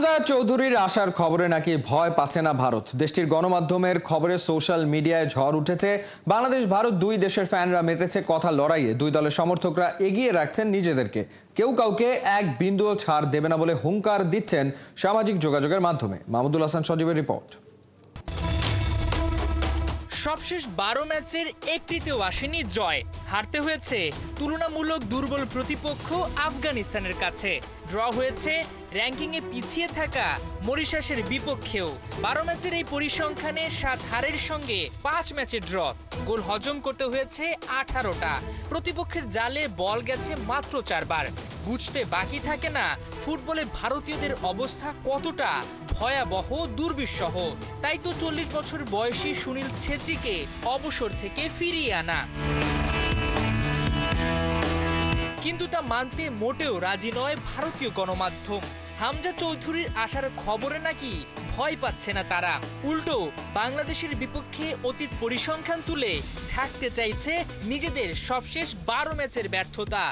হামজা চৌধুরীর আসার খবরে নাকি ভয় পাচ্ছে না ভারত। দেশটির গণমাধ্যমের খবরে সোশ্যাল মিডিয়ায় ঝড় উঠেছে। বাংলাদেশ ভারত দুই দেশের ফ্যানরা মেতেছে কথা লড়াইয়ে। দুই দলের সমর্থকরা এগিয়ে রাখছেন নিজেদেরকে। কেউ কাউকে এক বিন্দুও ছাড় দেবে না বলে হুঙ্কার দিচ্ছেন সামাজিক যোগাযোগের মাধ্যমে। মাহমুদুল হাসান সজীবের রিপোর্ট। সবশেষ 12 ম্যাচের একটিতেও আসেনি জয়। হারতে হয়েছে তুলনামূলক দুর্বল প্রতিপক্ষ আফগানিস্তানের কাছে। ড্র হয়েছে র্যাঙ্কিংয়ে পিছিয়ে থাকা মরিশাসের বিপক্ষেও। 12 ম্যাচের এই পরিসংখ্যানে 7 হারের সঙ্গে 5 ম্যাচের ড্র। গোল হজম করতে হয়েছে 18টা। প্রতিপক্ষের জালে বল গেছে মাত্র 4 বার। বুঝতে বাকি থাকে না ফুটবলে ভারতীয়দের অবস্থা কতটা ভয়াবহ, দুর্বিষহ। তাই তো 40 বছর বয়সী সুনীল ছেত্রীকে অবসর থেকে ফিরিয়ে আনা। কিন্তু তা মানতে মোটেও রাজি নয় ভারতীয় গণমাধ্যম। হামজা চৌধুরীর আসার খবরে নাকি ভয় পাচ্ছে না তারা। উল্টো বাংলাদেশের বিপক্ষে অতীত পরিসংখ্যান তুলে ঢাকতে চাইছে নিজেদের সবশেষ 12 ম্যাচের ব্যর্থতা।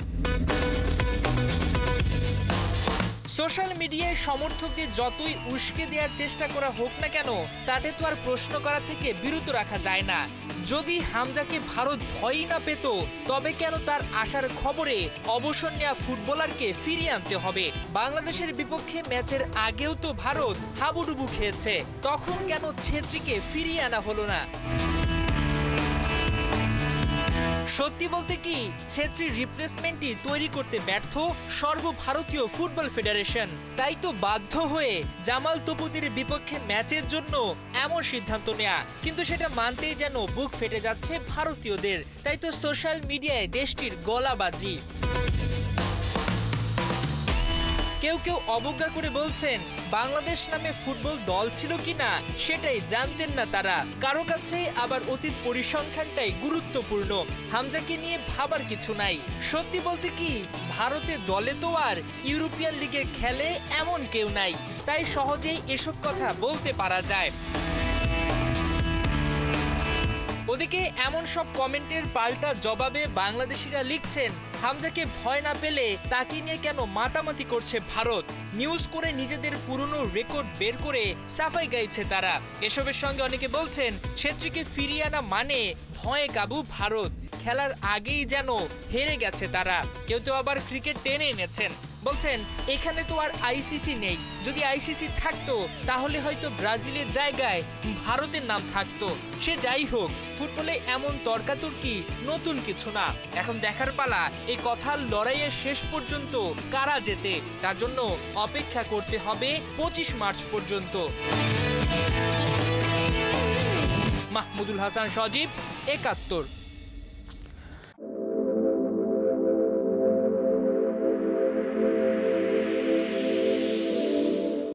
সোশ্যাল মিডিয়ায় সমর্থকদের যতই উস্কে দেওয়ার চেষ্টা করা হোক না কেন, তাতে তো আর প্রশ্ন করা থেকে বিরত রাখা যায় না। যদি হামজাকে ভারত ভয়ই না পেত, তবে কেন তার আসার খবরে অবসর নেওয়া ফুটবলারকে ফিরিয়ে আনতে হবে? বাংলাদেশের বিপক্ষে ম্যাচের আগেও তো ভারত হাবুডুবু খেয়েছে, তখন কেন ছেত্রীকে ফিরিয়ে আনা হলো না? সত্যি বলতে কি, ছেত্রীর রিপ্লেসমেন্টই তৈরি করতে ব্যর্থ সর্বভারতীয় ফুটবল ফেডারেশন। তাই তো বাধ্য হয়ে জামাল তপুদির বিপক্ষে ম্যাচের জন্য এমন সিদ্ধান্ত নেয়া। কিন্তু সেটা মানতেই যেন বুক ফেটে যাচ্ছে ভারতীয়দের। তাই তো সোশ্যাল মিডিয়ায় দেশটির গলাবাজি। কেউ কেউ অবজ্ঞা করে বলছেন বাংলাদেশ নামে ফুটবল দল ছিল কিনা সেটাই জানতেন না তারা। কারো কাছে আবার অতীত পরিসংখ্যানটাই গুরুত্বপূর্ণ। হামজাকে নিয়ে ভাবার কিছু নাই। সত্যি বলতে কি, ভারতের দলে তো আর ইউরোপিয়ান লিগে খেলে এমন কেউ নাই। তাই সহজেই এসব কথা বলতে পারা যায়। ওদিকে এমন সব কমেন্টের পাল্টা জবাবে বাংলাদেশিরা লিখছেন, হামজাকে ভয় না পেলে তাকে নিয়ে কেন মাতামাতি করছে ভারত? নিউজ করে নিজেদের পুরনো রেকর্ড বের করে সাফাই গাইছে তারা। এসবের সঙ্গে অনেকে বলছেন ছেত্রীকে ফিরিয়ে আনা মানে ভয়ে কাবু ভারত, খেলার আগেই যেন হেরে গেছে তারা। কেউ তো আবার ক্রিকেট টেনে এনেছেন, বলছেন এখানে তো আর আইসিসি নেই। যদি আইসিসি থাকতো তাহলে হয়তো ব্রাজিলের জায়গায় ভারতের নাম থাকতো। সে যাই হোক, ফুটবলে এমন তর্কাতর্কি নতুন কিছু না। এখন দেখার পালা এই কথার লড়াইয়ের শেষ পর্যন্ত কারা জেতে। তার জন্য অপেক্ষা করতে হবে 25 মার্চ পর্যন্ত। মাহমুদুল হাসান সজীব, ৭১।